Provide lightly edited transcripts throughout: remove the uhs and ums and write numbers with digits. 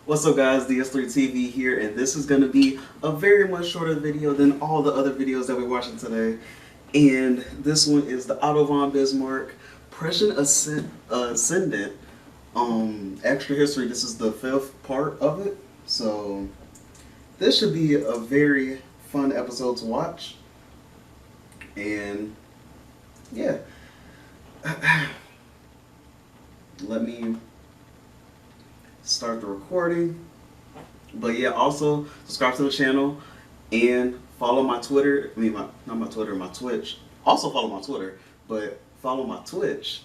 What's up guys, DS3TV here, and this is going to be a very much shorter video than all the other videos that we're watching today. And this one is the Otto Von Bismarck Prussian Ascendant extra history. This is the 5th part of it, so this should be a very fun episode to watch. And yeah, let me start the recording. But yeah, also subscribe to the channel and follow my Twitter. Not my Twitter, my Twitch. Also follow my Twitter, but follow my Twitch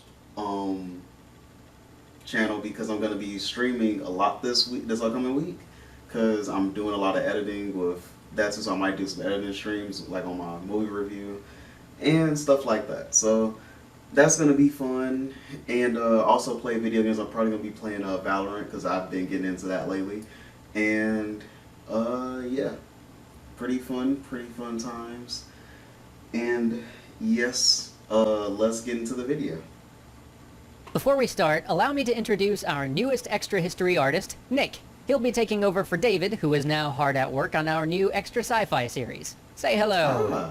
channel, because I'm gonna be streaming a lot this upcoming week, because I'm doing a lot of editing with that too. So I might do some editing streams like on my movie review and stuff like that. So that's gonna be fun. And also play video games. I'm probably gonna be playing Valorant, because I've been getting into that lately. And yeah, pretty fun times. And yes, let's get into the video. Before we start, allow me to introduce our newest extra history artist, Nick. He'll be taking over for David, who is now hard at work on our new extra sci-fi series. Say hello.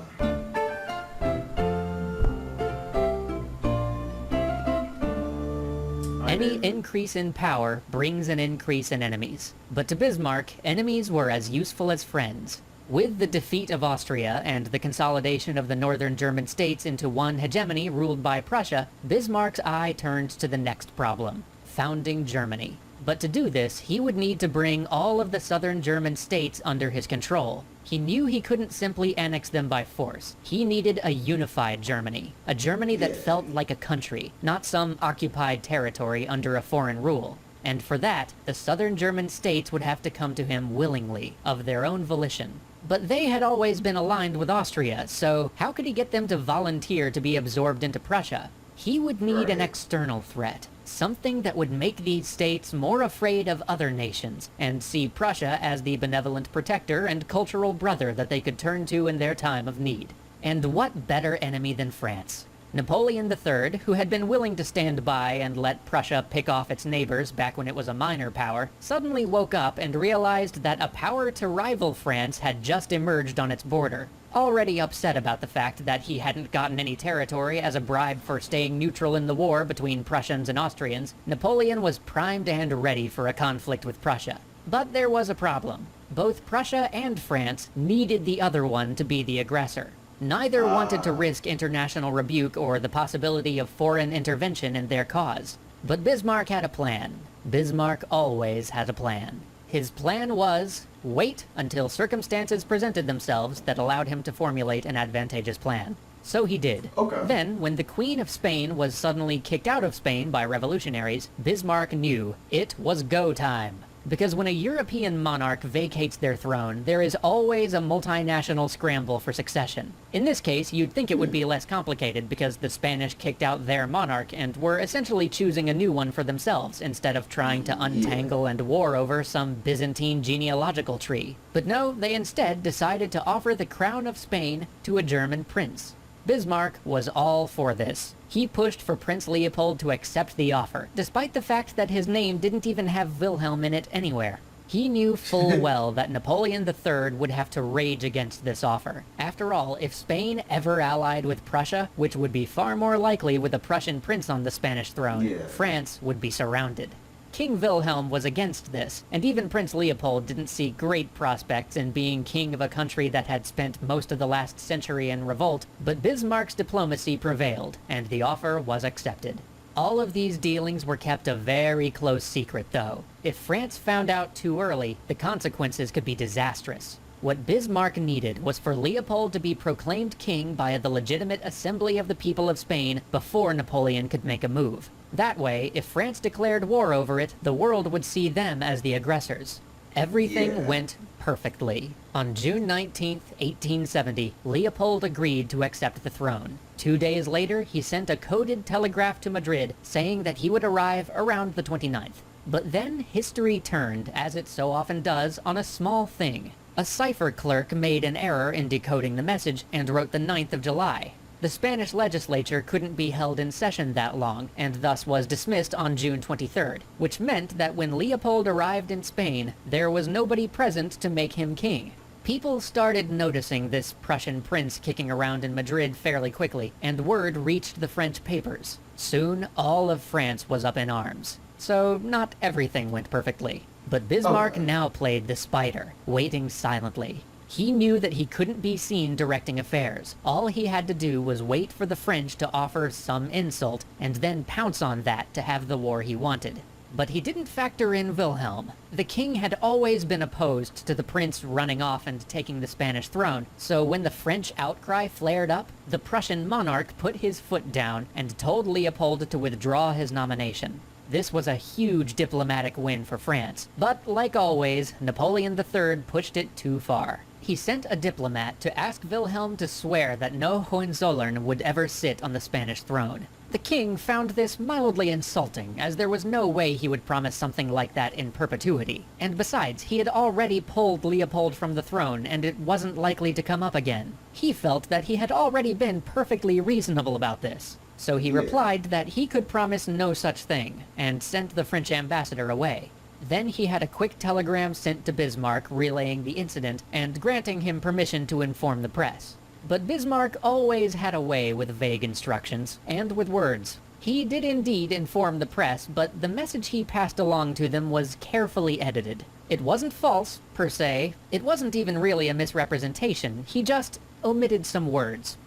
Any increase in power brings an increase in enemies. But to Bismarck, enemies were as useful as friends. With the defeat of Austria and the consolidation of the northern German states into one hegemony ruled by Prussia, Bismarck's eye turned to the next problem: founding Germany. But to do this, he would need to bring all of the southern German states under his control. He knew he couldn't simply annex them by force. He needed a unified Germany. A Germany that felt like a country, not some occupied territory under a foreign rule. And for that, the southern German states would have to come to him willingly, of their own volition. But they had always been aligned with Austria, so how could he get them to volunteer to be absorbed into Prussia? He would need an external threat. Something that would make these states more afraid of other nations, and see Prussia as the benevolent protector and cultural brother that they could turn to in their time of need. And what better enemy than France? Napoleon III, who had been willing to stand by and let Prussia pick off its neighbors back when it was a minor power, suddenly woke up and realized that a power to rival France had just emerged on its border. Already upset about the fact that he hadn't gotten any territory as a bribe for staying neutral in the war between Prussians and Austrians, Napoleon was primed and ready for a conflict with Prussia. But there was a problem. Both Prussia and France needed the other one to be the aggressor. Neither wanted to risk international rebuke or the possibility of foreign intervention in their cause. But Bismarck had a plan. Bismarck always had a plan. His plan was wait until circumstances presented themselves that allowed him to formulate an advantageous plan. So he did. Okay. Then, when the Queen of Spain was suddenly kicked out of Spain by revolutionaries, Bismarck knew it was go time. Because when a European monarch vacates their throne, there is always a multinational scramble for succession. In this case, you'd think it would be less complicated because the Spanish kicked out their monarch and were essentially choosing a new one for themselves instead of trying to untangle and war over some Byzantine genealogical tree. But no, they instead decided to offer the crown of Spain to a German prince. Bismarck was all for this. He pushed for Prince Leopold to accept the offer, despite the fact that his name didn't even have Wilhelm in it anywhere. He knew full well that Napoleon III would have to rage against this offer. After all, if Spain ever allied with Prussia, which would be far more likely with a Prussian prince on the Spanish throne, France would be surrounded. King Wilhelm was against this, and even Prince Leopold didn't see great prospects in being king of a country that had spent most of the last century in revolt, but Bismarck's diplomacy prevailed, and the offer was accepted. All of these dealings were kept a very close secret, though. If France found out too early, the consequences could be disastrous. What Bismarck needed was for Leopold to be proclaimed king by the legitimate assembly of the people of Spain before Napoleon could make a move. That way, if France declared war over it, the world would see them as the aggressors. Everything went perfectly. On June 19th, 1870, Leopold agreed to accept the throne. 2 days later, he sent a coded telegraph to Madrid saying that he would arrive around the 29th. But then history turned, as it so often does, on a small thing. A cipher clerk made an error in decoding the message and wrote the 9th of July. The Spanish legislature couldn't be held in session that long, and thus was dismissed on June 23rd, which meant that when Leopold arrived in Spain, there was nobody present to make him king. People started noticing this Prussian prince kicking around in Madrid fairly quickly, and word reached the French papers. Soon, all of France was up in arms. So, not everything went perfectly. But Bismarck now played the spider, waiting silently. He knew that he couldn't be seen directing affairs. All he had to do was wait for the French to offer some insult, and then pounce on that to have the war he wanted. But he didn't factor in Wilhelm. The king had always been opposed to the prince running off and taking the Spanish throne, so when the French outcry flared up, the Prussian monarch put his foot down and told Leopold to withdraw his nomination. This was a huge diplomatic win for France, but like always, Napoleon III pushed it too far. He sent a diplomat to ask Wilhelm to swear that no Hohenzollern would ever sit on the Spanish throne. The king found this mildly insulting, as there was no way he would promise something like that in perpetuity. And besides, he had already pulled Leopold from the throne, and it wasn't likely to come up again. He felt that he had already been perfectly reasonable about this. So he replied that he could promise no such thing, and sent the French ambassador away. Then he had a quick telegram sent to Bismarck relaying the incident and granting him permission to inform the press. But Bismarck always had a way with vague instructions, and with words. He did indeed inform the press, but the message he passed along to them was carefully edited. It wasn't false, per se. It wasn't even really a misrepresentation. He just omitted some words.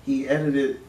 He edited.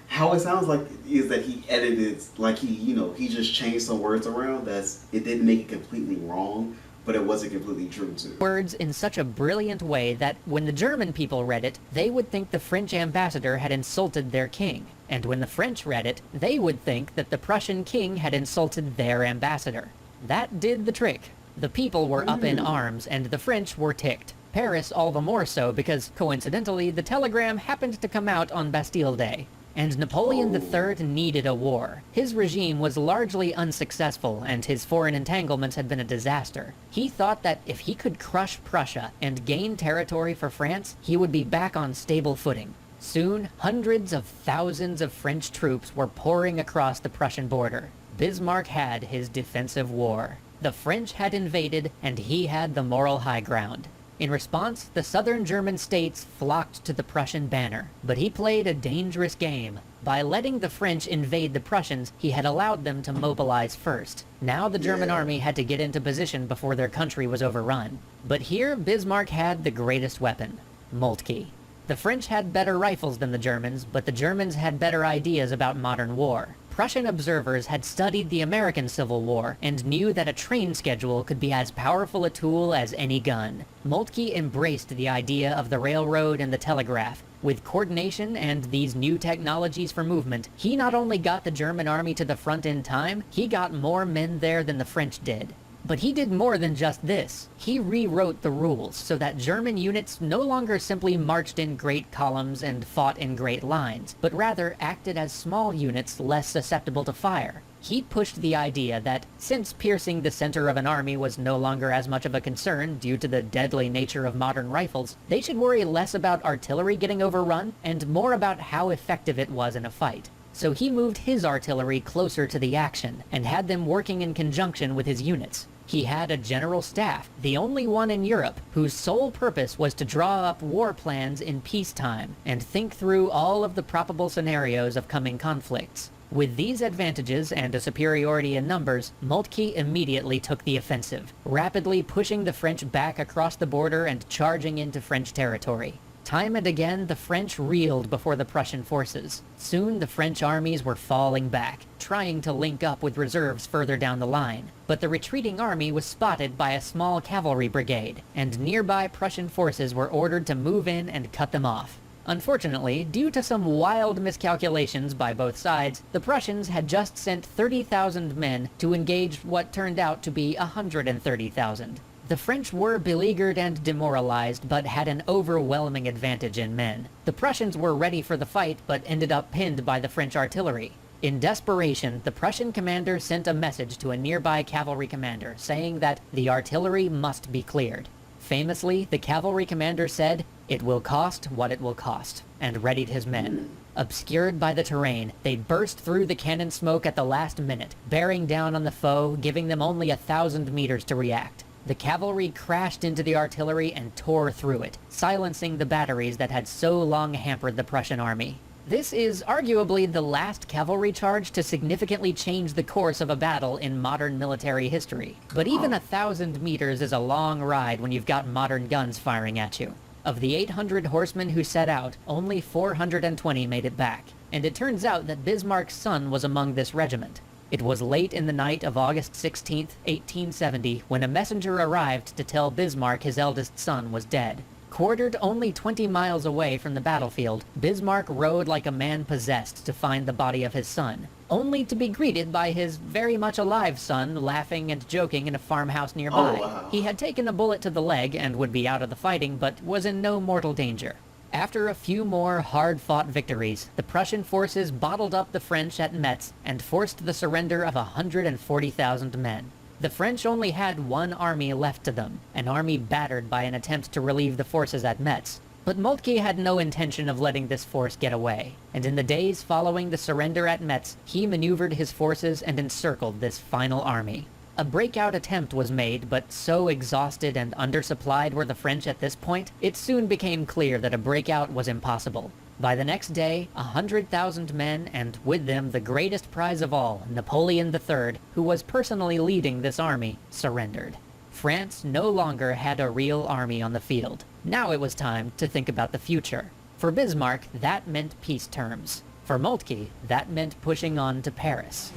How it sounds like is that he edited, like he just changed some words around. It didn't make it completely wrong, but it wasn't completely true too. Words in such a brilliant way that when the German people read it, they would think the French ambassador had insulted their king. And when the French read it, they would think that the Prussian king had insulted their ambassador. That did the trick. The people were up in arms, and the French were ticked. Paris all the more so because, coincidentally, the telegram happened to come out on Bastille Day. And Napoleon III needed a war. His regime was largely unsuccessful, and his foreign entanglements had been a disaster. He thought that if he could crush Prussia and gain territory for France, he would be back on stable footing. Soon, hundreds of thousands of French troops were pouring across the Prussian border. Bismarck had his defensive war. The French had invaded, and he had the moral high ground. In response, the southern German states flocked to the Prussian banner, but he played a dangerous game. By letting the French invade the Prussians, he had allowed them to mobilize first. Now the German army had to get into position before their country was overrun. But here, Bismarck had the greatest weapon, Moltke. The French had better rifles than the Germans, but the Germans had better ideas about modern war. Prussian observers had studied the American Civil War and knew that a train schedule could be as powerful a tool as any gun. Moltke embraced the idea of the railroad and the telegraph. With coordination and these new technologies for movement, he not only got the German army to the front in time, he got more men there than the French did. But he did more than just this. He rewrote the rules so that German units no longer simply marched in great columns and fought in great lines, but rather acted as small units less susceptible to fire. He pushed the idea that, since piercing the center of an army was no longer as much of a concern due to the deadly nature of modern rifles, they should worry less about artillery getting overrun and more about how effective it was in a fight. So he moved his artillery closer to the action, and had them working in conjunction with his units. He had a general staff, the only one in Europe, whose sole purpose was to draw up war plans in peacetime, and think through all of the probable scenarios of coming conflicts. With these advantages and a superiority in numbers, Moltke immediately took the offensive, rapidly pushing the French back across the border and charging into French territory. Time and again, the French reeled before the Prussian forces. Soon, the French armies were falling back, trying to link up with reserves further down the line. But the retreating army was spotted by a small cavalry brigade, and nearby Prussian forces were ordered to move in and cut them off. Unfortunately, due to some wild miscalculations by both sides, the Prussians had just sent 30,000 men to engage what turned out to be 130,000. The French were beleaguered and demoralized, but had an overwhelming advantage in men. The Prussians were ready for the fight, but ended up pinned by the French artillery. In desperation, the Prussian commander sent a message to a nearby cavalry commander, saying that the artillery must be cleared. Famously, the cavalry commander said, It will cost what it will cost, and readied his men. Obscured by the terrain, they burst through the cannon smoke at the last minute, bearing down on the foe, giving them only 1,000 meters to react. The cavalry crashed into the artillery and tore through it, silencing the batteries that had so long hampered the Prussian army. This is arguably the last cavalry charge to significantly change the course of a battle in modern military history. But even 1,000 meters is a long ride when you've got modern guns firing at you. Of the 800 horsemen who set out, only 420 made it back, and it turns out that Bismarck's son was among this regiment. It was late in the night of August 16, 1870, when a messenger arrived to tell Bismarck his eldest son was dead. Quartered only 20 miles away from the battlefield, Bismarck rode like a man possessed to find the body of his son, only to be greeted by his very much alive son laughing and joking in a farmhouse nearby. Oh, wow. He had taken a bullet to the leg and would be out of the fighting, but was in no mortal danger. After a few more hard-fought victories, the Prussian forces bottled up the French at Metz and forced the surrender of 140,000 men. The French only had one army left to them, an army battered by an attempt to relieve the forces at Metz. But Moltke had no intention of letting this force get away, and in the days following the surrender at Metz, he maneuvered his forces and encircled this final army. A breakout attempt was made, but so exhausted and undersupplied were the French at this point, it soon became clear that a breakout was impossible. By the next day, 100,000 men, and with them the greatest prize of all, Napoleon III, who was personally leading this army, surrendered. France no longer had a real army on the field. Now it was time to think about the future. For Bismarck, that meant peace terms. For Moltke, that meant pushing on to Paris.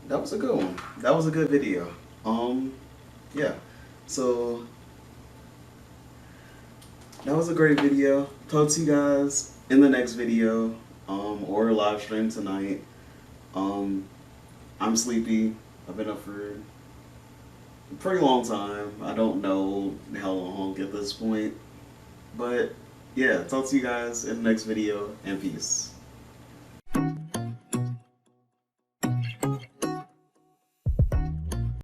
That was a good one. That was a good video. Yeah. So that was a great video. Talk to you guys in the next video, or live stream tonight. I'm sleepy. I've been up for a pretty long time. I don't know how long at this point. But yeah, talk to you guys in the next video, and peace.